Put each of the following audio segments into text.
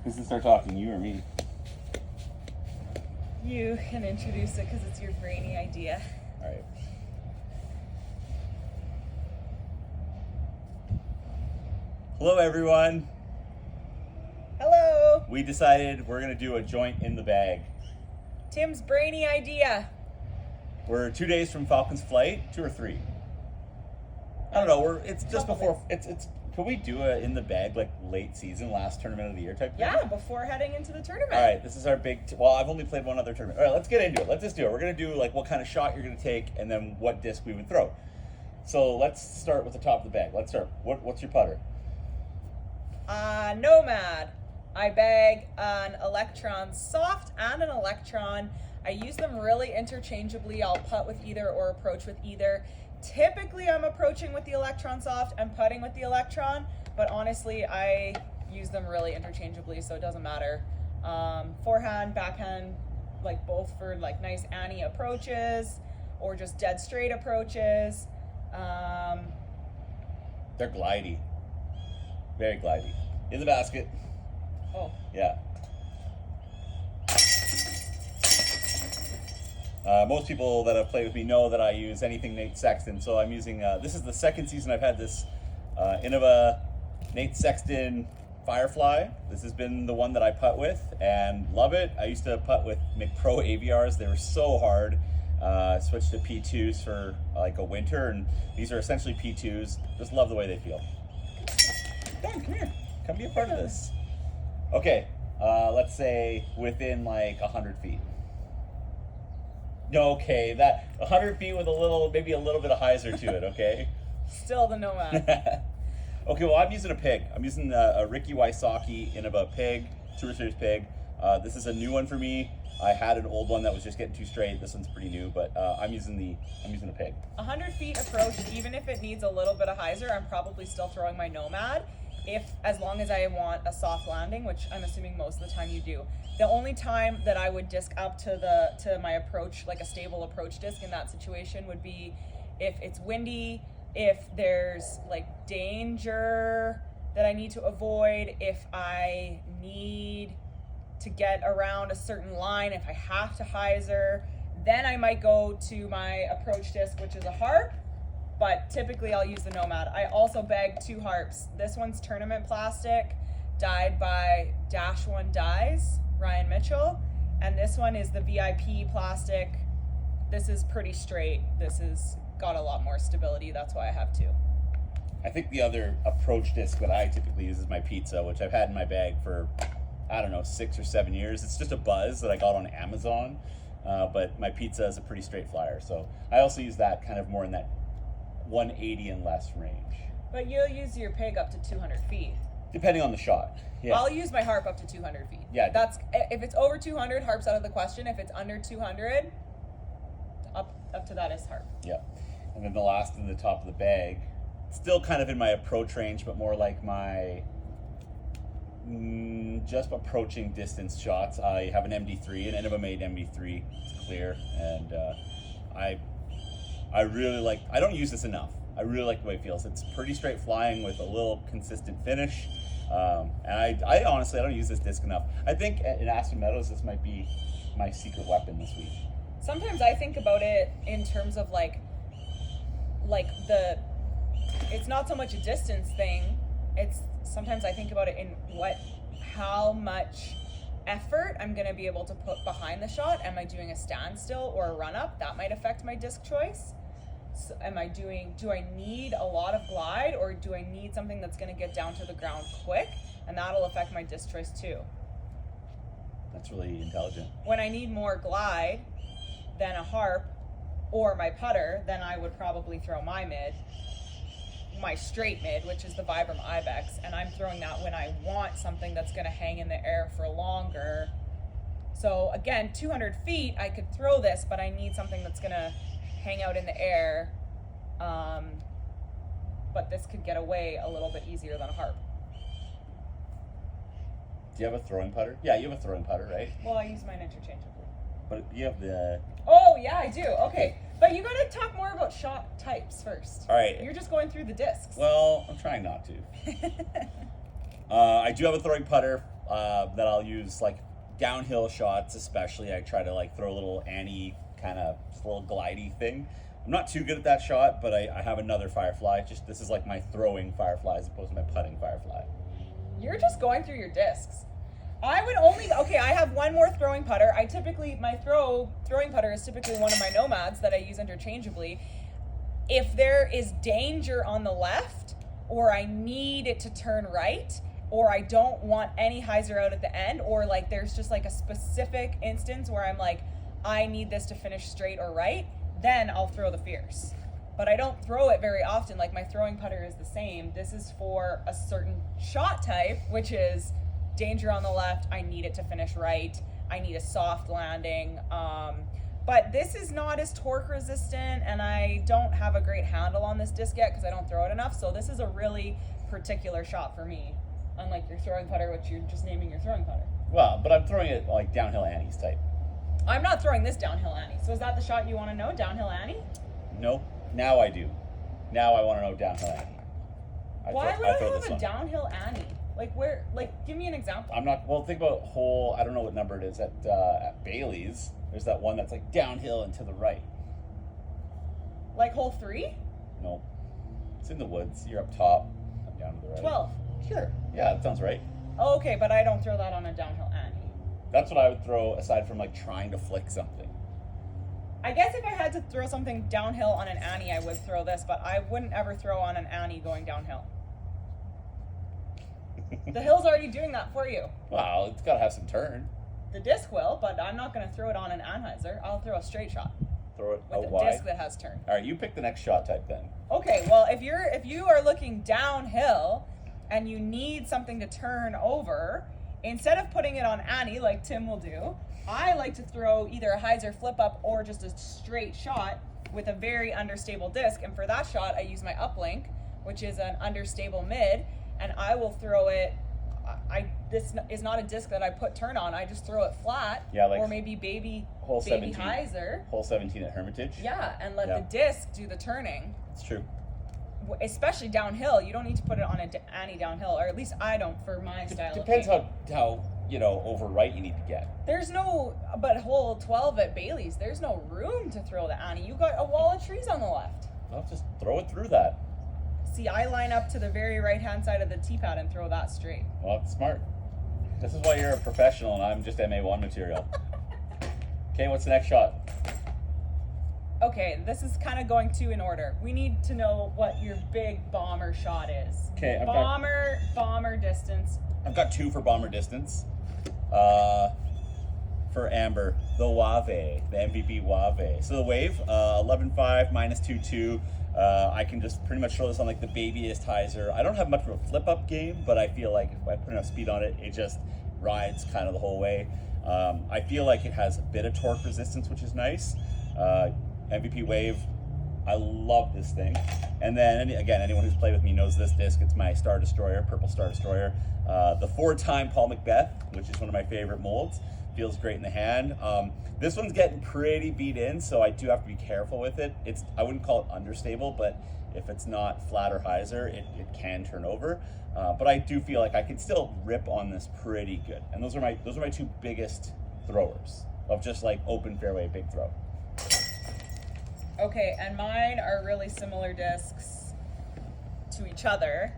Who's gonna start talking, you or me? You can introduce it because it's your brainy idea. All right. Hello, everyone. Hello! We decided we're gonna do a joint in the bag. Tim's brainy idea. We're 2 days from Falcon's flight, 2 or 3. I don't know. It's just before. It's. Can we do a in the bag like late season, last tournament of the year type thing? Yeah, before heading into the tournament. All right, this is our big. Well, I've only played one other tournament. All right, let's get into it. Let's just do it. We're gonna do like what kind of shot you're gonna take, and then what disc we would throw. So let's start with the top of the bag. Let's start. What's your putter? Nomad. I bag an Electron soft and an Electron. I use them really interchangeably. I'll putt with either or approach with either. Typically, I'm approaching with the Electron soft and putting with the Electron, but honestly, I use them really interchangeably, so it doesn't matter. Forehand, backhand, like both for like nice Annie approaches or just dead straight approaches. They're glidey. Very glidey. In the basket. Oh. Yeah. Most people that have played with me know that I use anything Nate Sexton, so I'm using, this is the second season I've had this Innova Nate Sexton Firefly. This has been the one that I putt with and love it. I used to putt with McPro AVRs. They were so hard. Switched to P2s for like a winter, and these are essentially P2s. Just love the way they feel. Dan, come here. Come be a part of this. Okay, let's say within like 100 feet. Okay, that 100 feet with maybe a little bit of hyzer to it, okay? Still the Nomad. Okay, well, I'm using a pig. I'm using a Ricky Wysocki Innova pig, Tour Series pig. This is a new one for me. I had an old one that was just getting too straight. This one's pretty new, but I'm using a pig. 100 feet approach, even if it needs a little bit of hyzer, I'm probably still throwing my Nomad. As long as I want a soft landing, which I'm assuming most of the time you do. The only time that I would disc up to my approach, like a stable approach disc in that situation, would be if it's windy, if there's like danger that I need to avoid, if I need to get around a certain line, if I have to hyzer, then I might go to my approach disc, which is a harp. But typically I'll use the Nomad. I also bag 2 harps. This one's tournament plastic, dyed by Dash One Dyes, Ryan Mitchell. And this one is the VIP plastic. This is pretty straight. This has got a lot more stability. That's why I have 2. I think the other approach disc that I typically use is my Pizza, which I've had in my bag for, I don't know, 6 or 7 years. It's just a Buzz that I got on Amazon. But my Pizza is a pretty straight flyer. So I also use that kind of more in that 180 and less range. But you'll use your pig up to 200 feet. Depending on the shot. Yeah. I'll use my harp up to 200 feet. Yeah. That's if it's over 200, harp's out of the question. If it's under 200, up to that is harp. Yeah. And then the last in the top of the bag, still kind of in my approach range, but more like my just approaching distance shots. I have an MD3, an Innova made MD3. It's clear, and I really like. I don't use this enough. I really like the way it feels. It's pretty straight flying with a little consistent finish. And I honestly, I don't use this disc enough. I think in Aspen Meadows, this might be my secret weapon this week. Sometimes I think about it in terms of like it's not so much a distance thing. It's sometimes I think about it in how much effort I'm going to be able to put behind the shot. Am I doing a standstill or a run up? That might affect my disc choice. So do I need a lot of glide, or do I need something that's going to get down to the ground quick? And that'll affect my disc choice too. That's really intelligent. When I need more glide than a harp or my putter, then I would probably throw my straight mid, which is the Vibram Ibex, and I'm throwing that when I want something that's going to hang in the air for longer. So again, 200 feet, I could throw this, but I need something that's going to hang out in the air. But this could get away a little bit easier than a harp. Do you have a throwing putter? Yeah, you have a throwing putter, right? Well, I use mine interchangeably. But you have the... Oh, yeah, I do. Okay. But you got to talk more about shot types first. All right. You're just going through the discs. Well, I'm trying not to. I do have a throwing putter. that I'll use like downhill shots, especially. I try to like throw a little Annie kind of little glidey thing. I'm not too good at that shot, but I have another Firefly. Just this is like my throwing Firefly as opposed to my putting Firefly. You're just going through your discs. I would only, okay, I have one more throwing putter. My throwing putter is typically one of my nomads that I use interchangeably. If there is danger on the left, or I need it to turn right, or I don't want any hyzer out at the end, or like there's just like a specific instance where I'm like, I need this to finish straight or right, then I'll throw the fierce. But I don't throw it very often. Like my throwing putter is the same. This is for a certain shot type, which is danger on the left. I need it to finish right. I need a soft landing. But this is not as torque resistant, and I don't have a great handle on this disc yet because I don't throw it enough. So this is a really particular shot for me, unlike your throwing putter, which you're just naming your throwing putter. Well, but I'm throwing it like downhill Annie's type. I'm not throwing this downhill Annie. So is that the shot you want to know, downhill Annie? Nope. Now I do. Now I want to know downhill Annie. Why would I have a downhill Annie? Like where? Like, give me an example. I'm not. Well, think about hole. I don't know what number it is at Bailey's. There's that one that's like downhill and to the right. Like hole 3? No, it's in the woods. You're up top. I'm down to the right. 12. Sure. Yeah, that sounds right. Oh, okay, but I don't throw that on a downhill Annie. That's what I would throw aside from like trying to flick something. I guess if I had to throw something downhill on an Annie, I would throw this, but I wouldn't ever throw on an Annie going downhill. The hill's already doing that for you. Wow, it's got to have some turn. The disc will, but I'm not going to throw it on an Anheuser. I'll throw a straight shot. Throw it with out a wide. disc that has turn. All right, you pick the next shot type then. Okay, well, if you are looking downhill and you need something to turn over, instead of putting it on Annie like Tim will do, I like to throw either a hyzer flip up or just a straight shot with a very understable disc. And for that shot, I use my uplink, which is an understable mid, and I will throw it. This is not a disc that I put turn on. I just throw it flat, like or maybe baby hole 17, hyzer. Hole 17 at Hermitage. Yeah, and let the disc do the turning. It's true. Especially downhill, you don't need to put it on an Annie downhill, or at least I don't for my style. Depends how over right you need to get. There's no, but hole 12 at Bailey's, there's no room to throw the Annie. You got a wall of trees on the left. Well, just throw it through that. See, I line up to the very right-hand side of the tee pad and throw that straight. Well, that's smart. This is why you're a professional and I'm just MA1 material. Okay, what's the next shot? Okay, this is kind of going in order. We need to know what your big bomber shot is. Okay, bomber distance. I've got 2 for bomber distance. For Amber, the Wave, the MVP Wave. So the wave, 11.5 minus 2.2. I can just pretty much throw this on like the babyest hyzer. I don't have much of a flip up game, but I feel like if I put enough speed on it, it just rides kind of the whole way. I feel like it has a bit of torque resistance, which is nice. MVP Wave, I love this thing. And then again, anyone who's played with me knows this disc. It's my Star Destroyer, purple Star Destroyer. The 4-time Paul Macbeth, which is one of my favorite molds. Feels great in the hand. This one's getting pretty beat in, so I do have to be careful with it. I wouldn't call it understable, but if it's not flat or hyzer, it can turn over. But I do feel like I can still rip on this pretty good. And those are my 2 biggest throwers of just like open fairway big throw. Okay, and mine are really similar discs to each other.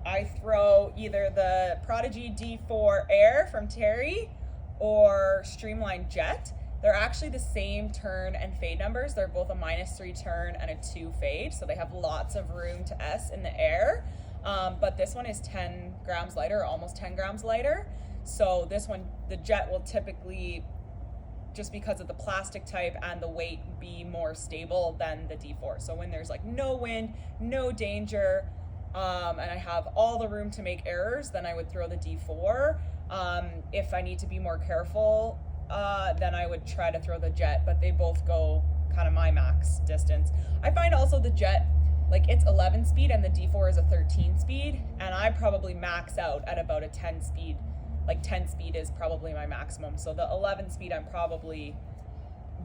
I throw either the Prodigy D4 Air from Terry or Streamline Jet. They're actually the same turn and fade numbers. They're both a -3 turn and a 2 fade, so they have lots of room to S in the air. But this one is 10 grams lighter, almost 10 grams lighter. So this one, the Jet will typically, just because of the plastic type and the weight, be more stable than the D4. So when there's like no wind, no danger, and I have all the room to make errors, then I would throw the D4. If I need to be more careful, then I would try to throw the Jet, but they both go kind of my max distance. I find also the Jet, like it's 11 speed and the D4 is a 13 speed, and I probably max out at about a 10 speed. Like 10 speed is probably my maximum. So the 11 speed, I'm probably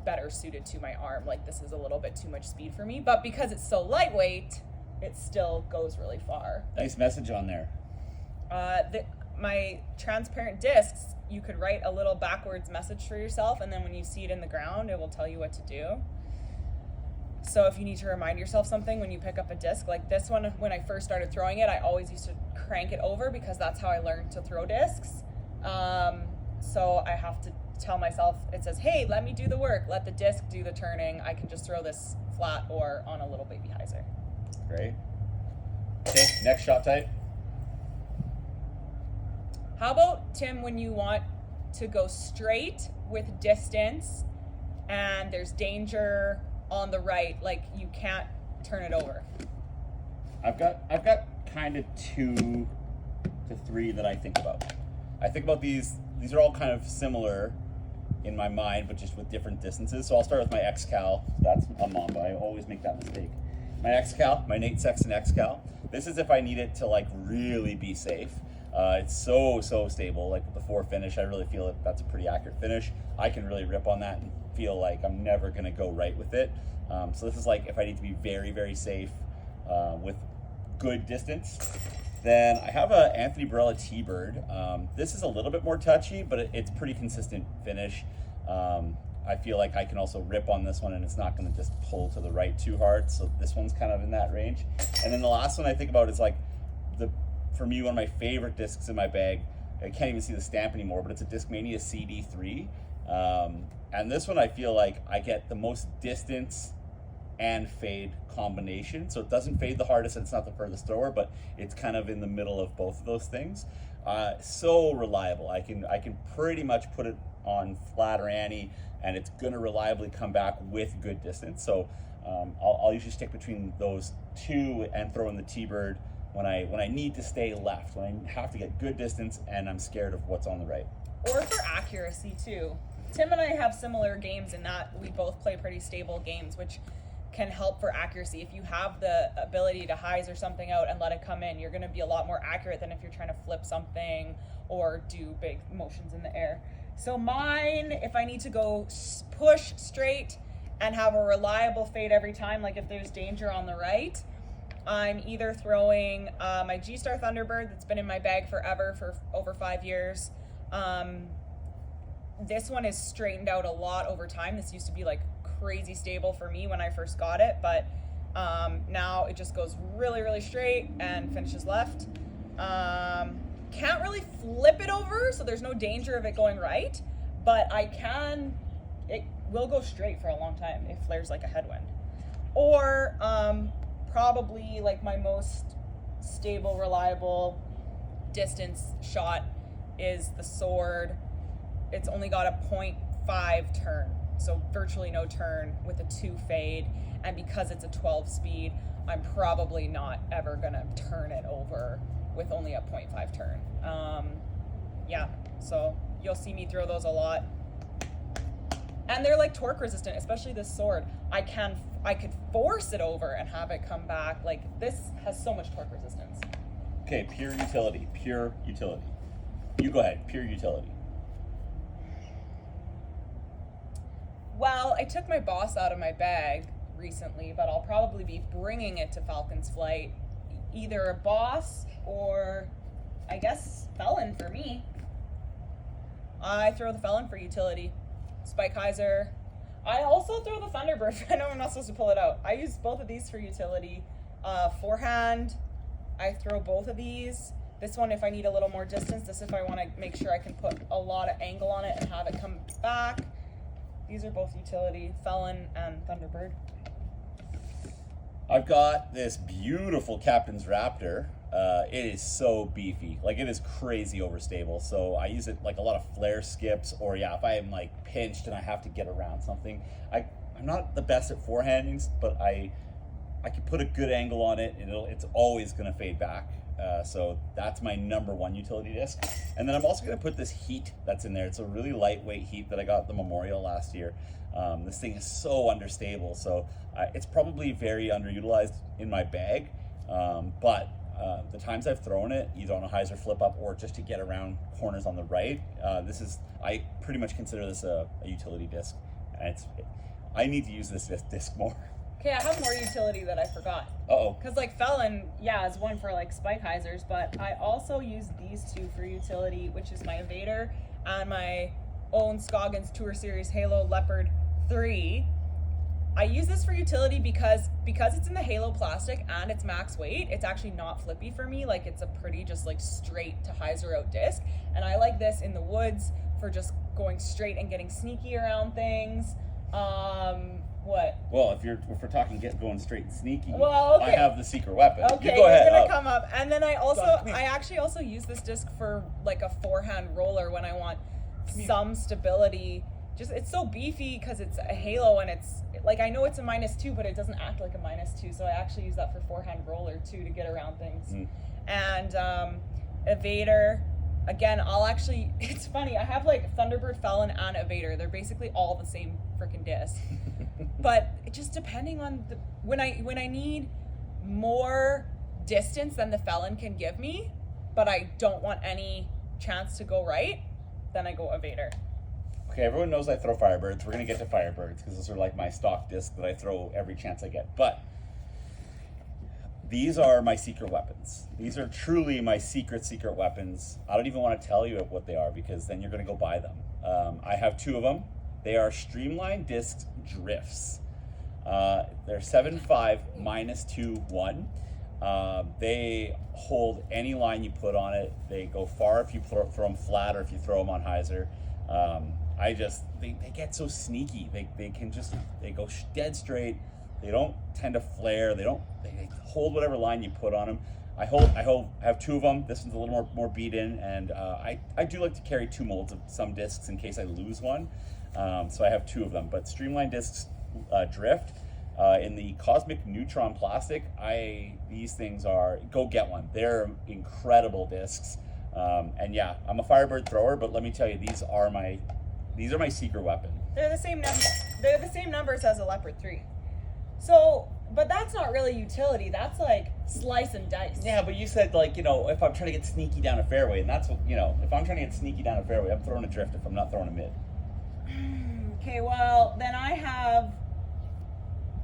better suited to my arm. Like this is a little bit too much speed for me, but because it's so lightweight, it still goes really far. Nice message on there. My transparent discs, you could write a little backwards message for yourself, and then when you see it in the ground, it will tell you what to do. So if you need to remind yourself something when you pick up a disc, like this one, when I first started throwing it, I always used to crank it over because that's how I learned to throw discs. So I have to tell myself, it says, hey, let me do the work, let the disc do the turning. I can just throw this flat or on a little baby hyzer. Great. Okay, next shot type. How about, Tim, when you want to go straight with distance and there's danger on the right, like you can't turn it over? I've got kind of 2 to 3 that I think about. I think about these are all kind of similar in my mind, but just with different distances. So I'll start with my X-Cal. That's a Mamba. I always make that mistake. My X-Cal, my Nate Sexton X-Cal. This is if I need it to like really be safe. It's so stable. Like with the 4 finish, I really feel that that's a pretty accurate finish. I can really rip on that and feel like I'm never gonna go right with it. So this is like if I need to be very safe with good distance. Then I have a Anthony Barella T-Bird. This is a little bit more touchy, but it's pretty consistent finish. I feel like I can also rip on this one and it's not gonna just pull to the right too hard. So this one's kind of in that range. And then the last one I think about is like for me, one of my favorite discs in my bag. I can't even see the stamp anymore, but it's a Discmania CD3. And this one I feel like I get the most distance and fade combination. So it doesn't fade the hardest and it's not the furthest thrower, but it's kind of in the middle of both of those things. So reliable. I can pretty much put it on flat or Annie and it's gonna reliably come back with good distance. So I'll usually stick between those 2 and throw in the T-Bird when I need to stay left, when I have to get good distance and I'm scared of what's on the right. Or for accuracy too. Tim and I have similar games in that we both play pretty stable games, which can help for accuracy. If you have the ability to hyzer something out and let it come in, you're going to be a lot more accurate than if you're trying to flip something or do big motions in the air. So mine, if I need to go push straight and have a reliable fade every time, like if there's danger on the right, I'm either throwing my G-Star Thunderbird that's been in my bag forever, for over 5 years. This one is straightened out a lot over time. This used to be like crazy stable for me when I first got it, but now it just goes really straight and finishes left. Can't really flip it over, so there's no danger of it going right, but it will go straight for a long time if there's like a headwind. Or probably like my most stable, reliable distance shot is the Sword. It's only got a 0.5 turn, so virtually no turn with a 2 fade, and because it's a 12 speed, I'm probably not ever gonna turn it over with only a 0.5 turn. Yeah, so you'll see me throw those a lot. And they're like torque resistant, especially this Sword. I could force it over and have it come back. Like this has so much torque resistance. Okay, pure utility. You go ahead, pure utility. Well, I took my Boss out of my bag recently, but I'll probably be bringing it to Falcon's Flight. Either a Boss or, I guess, Felon for me. I throw the Felon for utility. Spike hyzer. I also throw the Thunderbird. I know I'm not supposed to pull it out. I use both of these for utility. Forehand, I throw both of these. This one if I need a little more distance. This if I want to make sure I can put a lot of angle on it and have it come back. These are both utility, Felon and Thunderbird. I've got this beautiful Captain's Raptor. It is so beefy. Like, it is crazy overstable. So I use it like a lot of flare skips, or yeah, if I am like pinched and I have to get around something. I'm not the best at forehandings, but I can put a good angle on it and it's always gonna fade back. So that's my number one utility disc. And then I'm also gonna put this heat that's in there. It's a really lightweight heat that I got at the Memorial last year. This thing is so understable, so it's probably very underutilized in my bag. But the times I've thrown it, either on a hyzer flip up or just to get around corners on the right, I pretty much consider this a utility disc. And I need to use this disc more. Okay, I have more utility that I forgot. Uh-oh. Because, like, Felon, yeah, is one for, like, spike hyzers, but I also use these two for utility, which is my Evader and my own Scoggins Tour Series Halo Leopard 3. I use this for utility because it's in the Halo plastic and it's max weight, it's actually not flippy for me. Like, it's a pretty just, like, straight to hyzer out disc. And I like this in the woods for just going straight and getting sneaky around things. What? Well, if we're talking going straight and sneaky, well, okay. I have the secret weapon. Okay, you go ahead. You're gonna come up, and then I Come actually also use this disc for like a forehand roller when I want some stability. Just it's so beefy because it's a Halo, and it's like I know it's a -2, but it doesn't act like a -2, so I actually use that for forehand roller too to get around things. And Evader. Again, it's funny, I have like Thunderbird, Felon, and Evader. They're basically all the same freaking disc. But it just depending on when I need more distance than the Felon can give me, but I don't want any chance to go right, then I go Evader. Okay, everyone knows I throw Firebirds. We're going to get to Firebirds because those are like my stock disc that I throw every chance I get. But these are my secret weapons. These are truly my secret weapons. I don't even want to tell you what they are because then you're going to go buy them. I have two of them. They are Streamline Disc Drifts. They're 7.5 -2-1. They hold any line you put on it. They go far if you throw them flat or if you throw them on hyzer. They get so sneaky. They go dead straight. They don't tend to flare. They hold whatever line you put on them. I have two of them. This one's a little more beat in, and I do like to carry two molds of some discs in case I lose one. So I have two of them. But Streamline Discs Drift in the Cosmic Neutron plastic. These things go get one. They're incredible discs. And yeah, I'm a Firebird thrower, but let me tell you, these are my secret weapon. They're the same number. They're the same numbers as a Leopard 3. So, but that's not really utility. That's like slice and dice. Yeah, but you said like, if I'm trying to get sneaky down a fairway, and that's what, if I'm trying to get sneaky down a fairway, I'm throwing a drift if I'm not throwing a mid. Okay, well, then I have...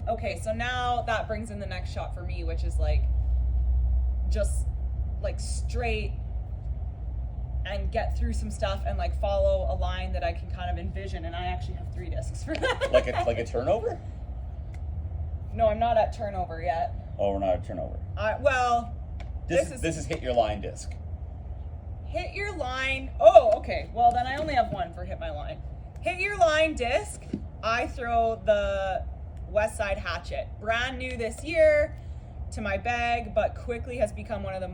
Okay, so now that brings in the next shot for me, which is like, just like straight and get through some stuff and like follow a line that I can kind of envision, and I actually have 3 discs for that. Like a turnover? No, I'm not at turnover yet. Oh, we're not at turnover. Well, this is hit your line disc. Hit your line. Oh, okay. Well, then I only have one for hit my line. Hit your line disc. I throw the West Side Hatchet. Brand new this year to my bag, but quickly has become one of the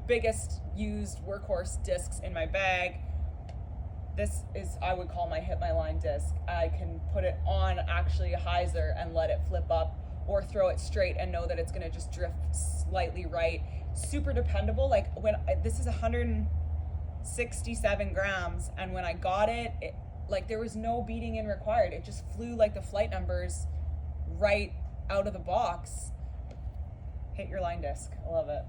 biggest used workhorse discs in my bag. This is, I would call my hit my line disc. I can put it on actually a hyzer and let it flip up, or throw it straight and know that it's gonna just drift slightly right. Super dependable. Like this is 167 grams, and when I got it, like there was no beating in required. It just flew like the flight numbers right out of the box. Hit your line disc. I love it.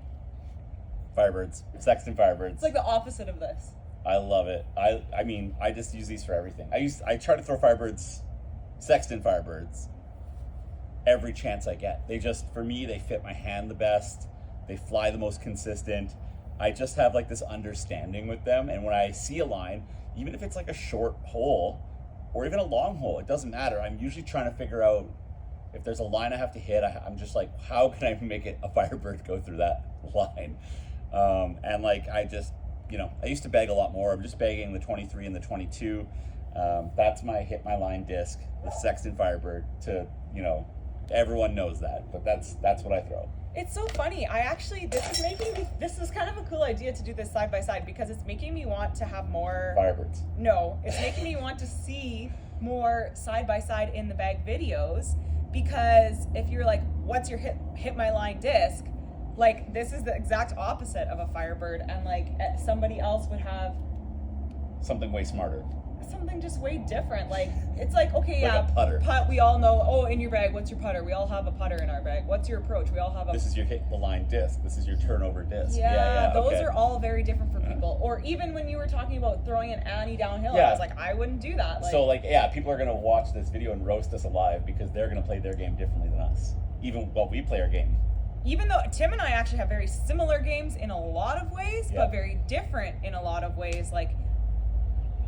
Firebirds. Sexton Firebirds. It's like the opposite of this. I love it. I mean, I just use these for everything. I try to throw Firebirds, Sexton Firebirds, every chance I get. For me, they fit my hand the best. They fly the most consistent. I just have like this understanding with them. And when I see a line, even if it's like a short hole or even a long hole, it doesn't matter. I'm usually trying to figure out if there's a line I have to hit. I'm just like, how can I make it a Firebird go through that line? And like, I used to bag a lot more. I'm just bagging the 23 and the 22. That's my hit my line disc, the Sexton Firebird. Everyone knows that, but that's what I throw. It's so funny. This is kind of a cool idea to do this side by side, because it's making me want to have more Firebirds. No, it's making me want to see more side by side in the bag videos, because if you're like, what's your hit my line disc? Like, this is the exact opposite of a Firebird, and like somebody else would have something way smarter. something just way different. Like, it's like, okay, Like yeah, a putter. putt, we all know, oh, in your bag, what's your putter? We all have a putter in our bag. What's your approach? We all have a... This is your hit the line disc. This is your turnover disc. Yeah, those okay. are all very different for people. Or even when you were talking about throwing an Annie downhill, I was like, I wouldn't do that. Like, so, like, yeah, people are going to watch this video and roast us alive because they're going to play their game differently than us. Even while we play our game. even though Tim and I actually have very similar games in a lot of ways, but very different in a lot of ways. Like,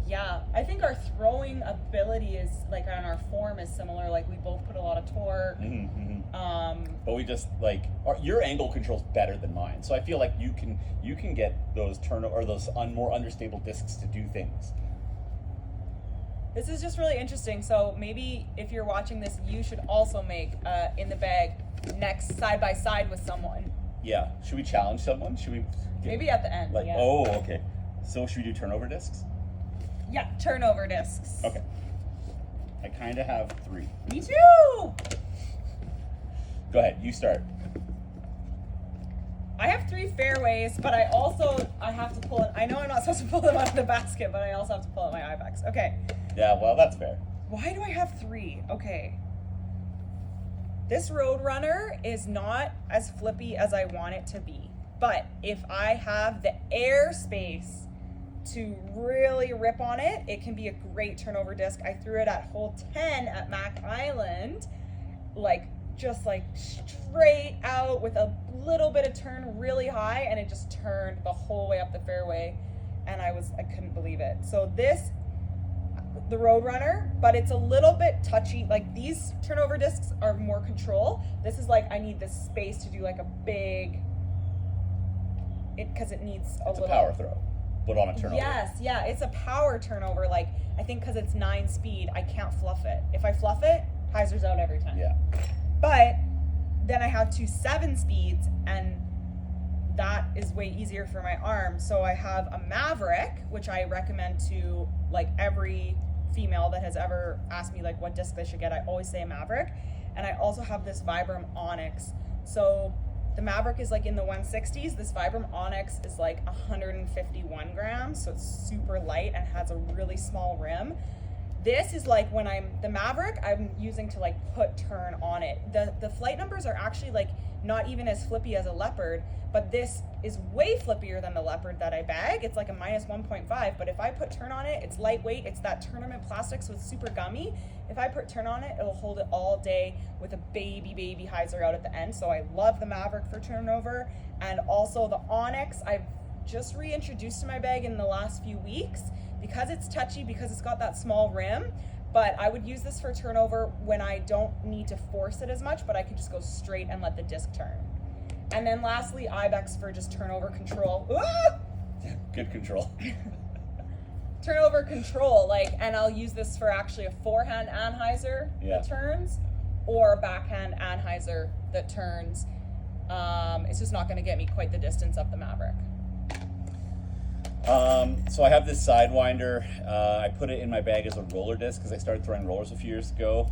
yeah, I think our throwing ability is, like, and our form is similar. Like, we both put a lot of torque. But we just, like, your angle control's better than mine. So I feel like you can get those or those more unstable discs to do things. This is just really interesting. So maybe if you're watching this, you should also make in the bag next side by side with someone. Yeah. Should we challenge someone? Should we? Maybe at the end. Like, yeah. oh, okay. So should we do turnover discs? Yeah, turnover discs. Okay. I kind of have 3. Me too. Go ahead. You start. I have 3 fairways, but I have to pull it. I know I'm not supposed to pull them out of the basket, but I also have to pull out my Ibex. Okay. Yeah, well, that's fair. Why do I have 3? Okay. This Roadrunner is not as flippy as I want it to be. But if I have the airspace to really rip on it, it can be a great turnover disc. I threw it at hole 10 at Mac Island, just straight out with a little bit of turn really high, and it just turned the whole way up the fairway, and I couldn't believe it. So the Roadrunner, but it's a little bit touchy. Like, these turnover discs are more control. This is like, I need this space to do like a big, because it needs a little power throw, but on a turnover. Yes, yeah, it's a power turnover. Like, I think because it's 9 speed, I can't fluff it. If I fluff it, hyzer's out every time. Yeah. But then I have 2 7 speeds, and that is way easier for my arm. So I have a Maverick, which I recommend to like every female that has ever asked me like what disc they should get. I always say a Maverick. And I also have this Vibram Onyx. So the Maverick is like in the 160s. This Vibram Onyx is like 151 grams. So it's super light and has a really small rim. This is like when the Maverick, I'm using to like put turn on it. The flight numbers are actually like not even as flippy as a Leopard, but this is way flippier than the Leopard that I bag. It's like a minus 1.5, but if I put turn on it, it's lightweight. It's that tournament plastic, so it's super gummy. If I put turn on it, it'll hold it all day with a baby hyzer out at the end. So I love the Maverick for turnover. And also the Onyx, I've just reintroduced to my bag in the last few weeks because it's touchy, because it's got that small rim. But I would use this for turnover when I don't need to force it as much, but I could just go straight and let the disc turn. And then lastly, Ibex for just turnover control. Ah! Good control. Turnover control, and I'll use this for actually a forehand anhyzer that turns, or a backhand anhyzer that turns. It's just not going to get me quite the distance of the Maverick. So I have this Sidewinder. I put it in my bag as a roller disc because I started throwing rollers a few years ago.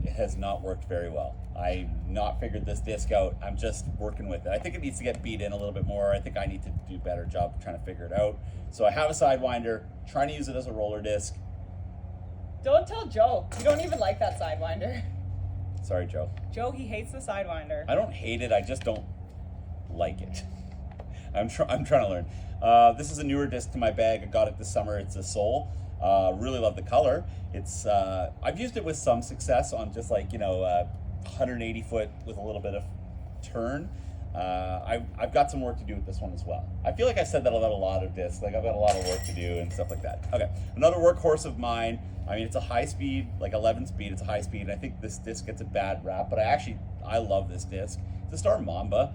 It has not worked very well. I've not figured this disc out. I'm just working with it. I think it needs to get beat in a little bit more. I think I need to do a better job of trying to figure it out. So I have a Sidewinder, trying to use it as a roller disc. Don't tell Joe. You don't even like that Sidewinder. Sorry, Joe. Joe, he hates the Sidewinder. I don't hate it. I just don't like it. I'm trying to learn. This is a newer disc to my bag. I got it this summer. It's a Soul. Really love the color. It's I've used it with some success on just 180 foot with a little bit of turn. I've got some work to do with this one as well. I feel like I said that about a lot of discs. I've got a lot of work to do and stuff like that. Okay, another workhorse of mine. I mean, it's a high speed, 11 speed. It's a high speed, and I think this disc gets a bad rap, but I love this disc. It's a Star Mamba.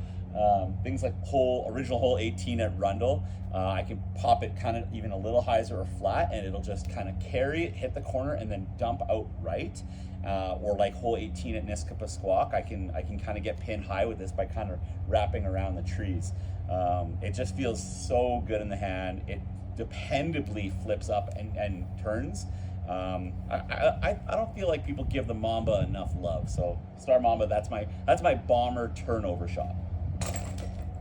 Things like original hole 18 at Rundle. I can pop it kind of even a little hyzer or flat, and it'll just kind of carry it, hit the corner, and then dump out right. Or like hole 18 at Niskapasquak, I can kind of get pin high with this by kind of wrapping around the trees. It just feels so good in the hand. It dependably flips up and turns. I don't feel like people give the Mamba enough love. So Star Mamba, that's my bomber turnover shot.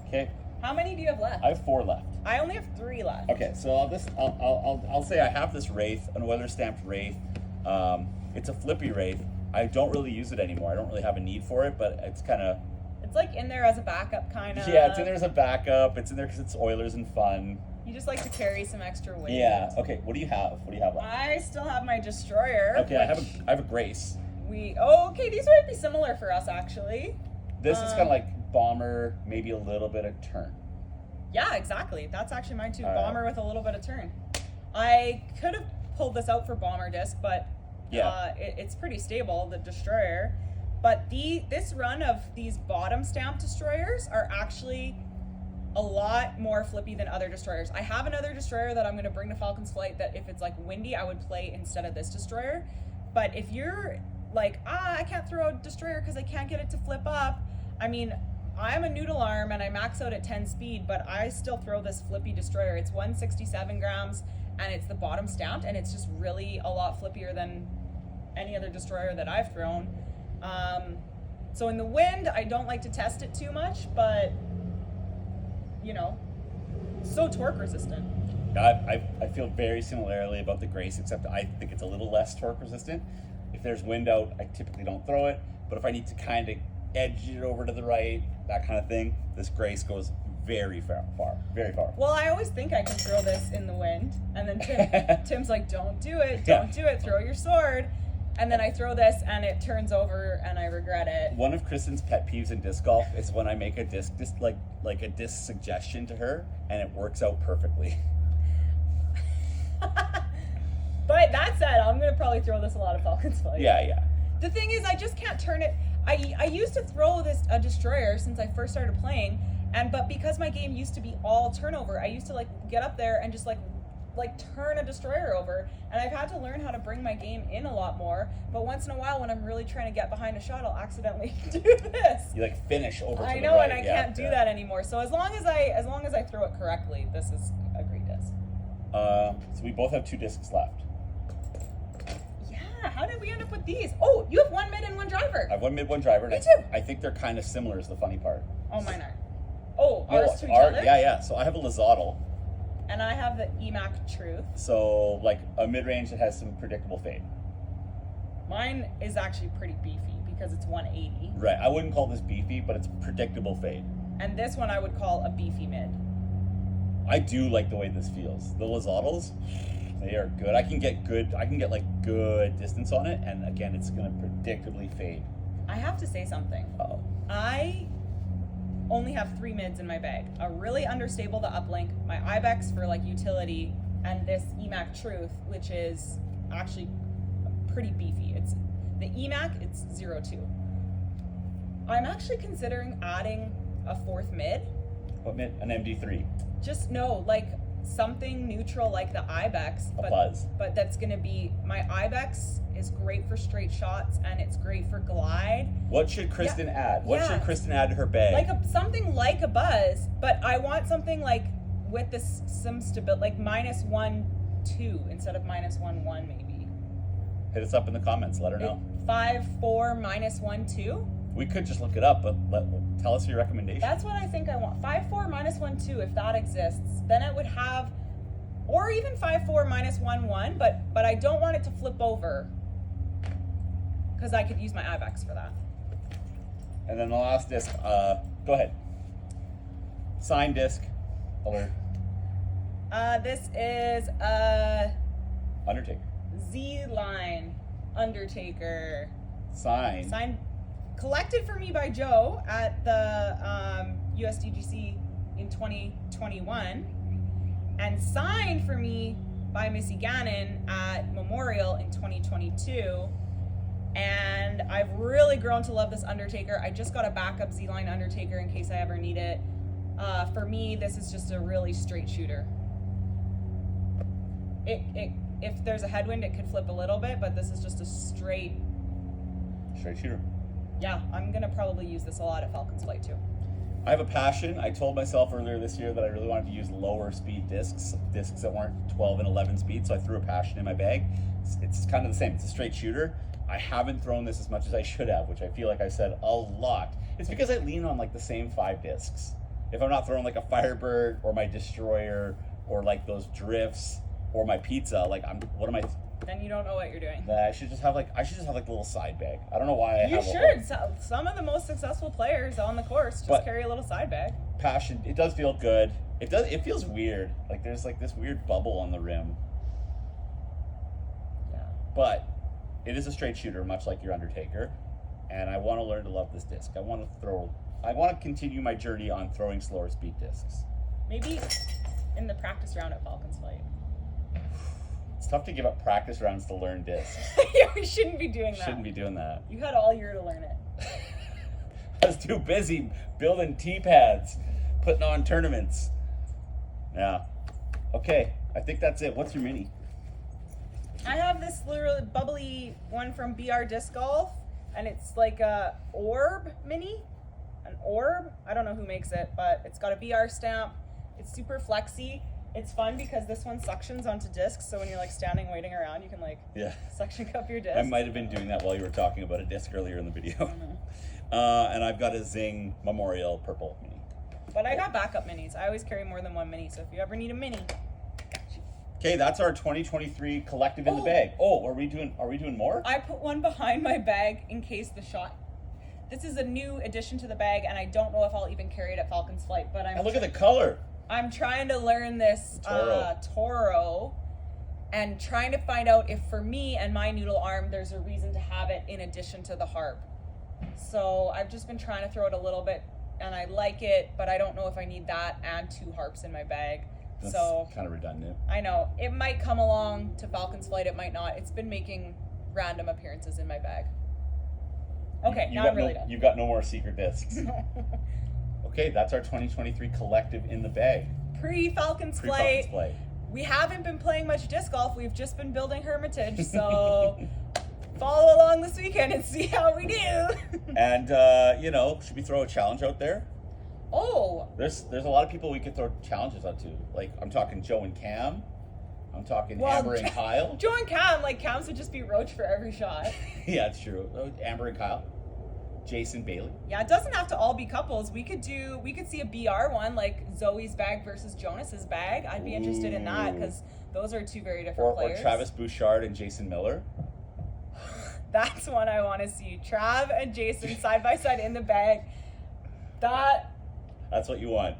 Okay. How many do you have left? I have 4 left. I only have 3 left. Okay, so I'll say I have this Wraith, an Oiler stamped Wraith. It's a flippy Wraith. I don't really use it anymore. I don't really have a need for it, but it's kind of... It's like in there as a backup, kind of. Yeah, it's in there as a backup. It's in there because it's Oilers and fun. You just like to carry some extra weight. Yeah. Okay. What do you have? What do you have left? I still have my Destroyer. Okay, I have a Grace. Okay, these might be similar for us, actually. This is kind of like Bomber, maybe a little bit of turn. Yeah, exactly. That's actually mine too. All Bomber right. with a little bit of turn. I could have pulled this out for Bomber disc, but Yeah. it's pretty stable, the Destroyer. But this run of these bottom stamp Destroyers are actually a lot more flippy than other Destroyers. I have another Destroyer that I'm going to bring to Falcon's Flight that if it's like windy, I would play instead of this Destroyer. But if you're like, I can't throw a Destroyer because I can't get it to flip up. I mean, I'm a noodle arm and I max out at 10 speed, but I still throw this flippy Destroyer. It's 167 grams and it's the bottom stamped, and it's just really a lot flippier than any other Destroyer that I've thrown. So in the wind, I don't like to test it too much, but you know, so torque resistant. I feel very similarly about the Grace, except I think it's a little less torque resistant. If there's wind out, I typically don't throw it, but if I need to kind of edge it over to the right, that kind of thing, this Grace goes very far. Well, I always think I can throw this in the wind, and then Tim's like, don't do it, don't do it, throw your sword. And then I throw this and it turns over and I regret it. One of Kristin's pet peeves in disc golf is when I make a disc like a disc suggestion to her and it works out perfectly. But that said, I'm gonna probably throw this a lot of Falcon's Flight. Yeah. The thing is, I just can't turn it. I used to throw a Destroyer since I first started playing, but because my game used to be all turnover, I used to like get up there and just like turn a Destroyer over, and I've had to learn how to bring my game in a lot more. But once in a while, when I'm really trying to get behind a shot, I'll accidentally do this. You like finish over to the right. I know, and I can't do that anymore. So as long as I throw it correctly, this is a great disc. So we both have 2 discs left. Yeah, how did we end up with these? Oh, you have 1 mid and 1 driver. I have 1 mid, 1 driver. Me too. I think they're kind of similar is the funny part. Oh, mine are. Oh, ours to each other? Yeah. So I have a Lazotl. And I have the EMAC Truth. So like a mid-range that has some predictable fade. Mine is actually pretty beefy because it's 180. Right, I wouldn't call this beefy, but it's predictable fade. And this one I would call a beefy mid. I do like the way this feels. The Lazotls, they are good. I can get like good distance on it, and again, it's gonna predictably fade. I have to say something. Uh-oh. I only have 3 mids in my bag. A really understable, the uplink, my Ibex for like utility, and this EMAC Truth, which is actually pretty beefy. It's the EMAC, it's 0.2. I'm actually considering adding a 4th mid. What mid? An MD3. Just no, like something neutral like the Ibex, but that's gonna be, my Ibex is great for straight shots and it's great for glide. What should Kristin add? What should Kristin add to her bag? Like something like a Buzz, but I want something like with this some stability, like -1.2 instead of -1.1 maybe. Hit us up in the comments. Let her know. 5.4 -1.2. We could just look it up, but tell us your recommendation. That's what I think I want. 5.4 -1.2, if that exists, then it would have, or even 5.4 -1.1, but I don't want it to flip over because I could use my Ibex for that. And then the last disc, go ahead. Sign disc alert. This is Undertaker. Z-Line Undertaker. Sign. Collected for me by Joe at the USDGC in 2021, and signed for me by Missy Gannon at Memorial in 2022. And I've really grown to love this Undertaker. I just got a backup Z-Line Undertaker in case I ever need it. For me, this is just a really straight shooter. If there's a headwind, it could flip a little bit, but this is just a straight shooter. Yeah, I'm gonna probably use this a lot at Falcon's Flight too. I have a passion. I told myself earlier this year that I really wanted to use lower speed discs that weren't 12 and 11 speed, so I threw a passion in my bag. It's kind of the same. It's a straight shooter. I haven't thrown this as much as I should have, which I feel like I said a lot. It's because I lean on like the same 5 discs. if I'm not throwing like a Firebird or my Destroyer or like those drifts or my pizza, like what am I? Then you don't know what you're doing. I should just have like a little side bag. I don't know why I You have should. Some of the most successful players on the course just carry a little side bag. Passion. It does feel good. It feels weird. Like there's like this weird bubble on the rim. Yeah. But it is a straight shooter, much like your Undertaker, and I want to learn to love this disc. I want to continue my journey on throwing slower speed discs. Maybe in the practice round at Falcon's Flight. It's tough to give up practice rounds to learn discs. Yeah, we shouldn't be doing that. Shouldn't be doing that. You had all year to learn it. I was too busy building T-pads, putting on tournaments. Yeah. Okay, I think that's it. What's your mini? I have this little bubbly one from BR Disc Golf, and it's like a orb mini. An orb? I don't know who makes it, but it's got a BR stamp. It's super flexy. It's fun because this one suctions onto discs, so when you're like standing waiting around, you can like suction cup your disc. I might have been doing that while you were talking about a disc earlier in the video. And I've got a Zing Memorial Purple mini. But I got backup minis. I always carry more than one mini, so if you ever need a mini, Okay, that's our 2023 collective in the bag. Oh, are we doing more? I put one behind my bag in case the shot. This is a new addition to the bag, and I don't know if I'll even carry it at Falcon's Flight. But And look at the color. I'm trying to learn this Toro, and trying to find out if for me and my noodle arm, there's a reason to have it in addition to the harp. So I've just been trying to throw it a little bit, and I like it, but I don't know if I need that and 2 harps in my bag. That's so kind of redundant. I know. It might come along to Falcon's Flight, it might not. It's been making random appearances in my bag. Okay, now I'm really done. You've got no more secret discs. Okay, that's our 2023 collective in the bag. Pre-Falcon's Flight. We haven't been playing much disc golf. We've just been building Hermitage, so follow along this weekend and see how we do. And, should we throw a challenge out there? Oh. There's a lot of people we could throw challenges out to. Like, I'm talking Joe and Cam. I'm talking Amber and Kyle. Joe and Cam, Cam's would just be roach for every shot. Yeah, it's true. Amber and Kyle. Jason Bailey. Yeah, it doesn't have to all be couples. We could see a BR one, like Zoe's bag versus Jonas's bag. I'd be interested in that because those are 2 very different players. Or Travis Bouchard and Jason Miller. That's one I want to see. Trav and Jason side by side in the bag. That's what you want.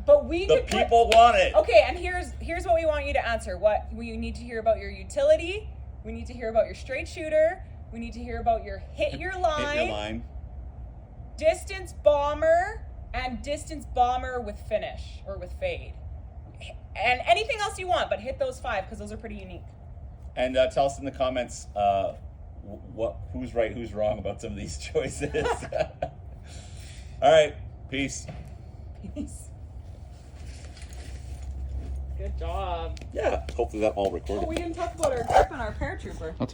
But people want it. Okay, and here's what we want you to answer. What we need to hear about your utility. We need to hear about your straight shooter. We need to hear about your hit your line. Distance bomber and distance bomber with finish or with fade. And anything else you want, but hit those 5 because those are pretty unique. And tell us in the comments who's right, who's wrong about some of these choices. All right, peace. Peace. Good job. Yeah, hopefully that all recorded. Oh, we didn't talk about our grip and our paratrooper.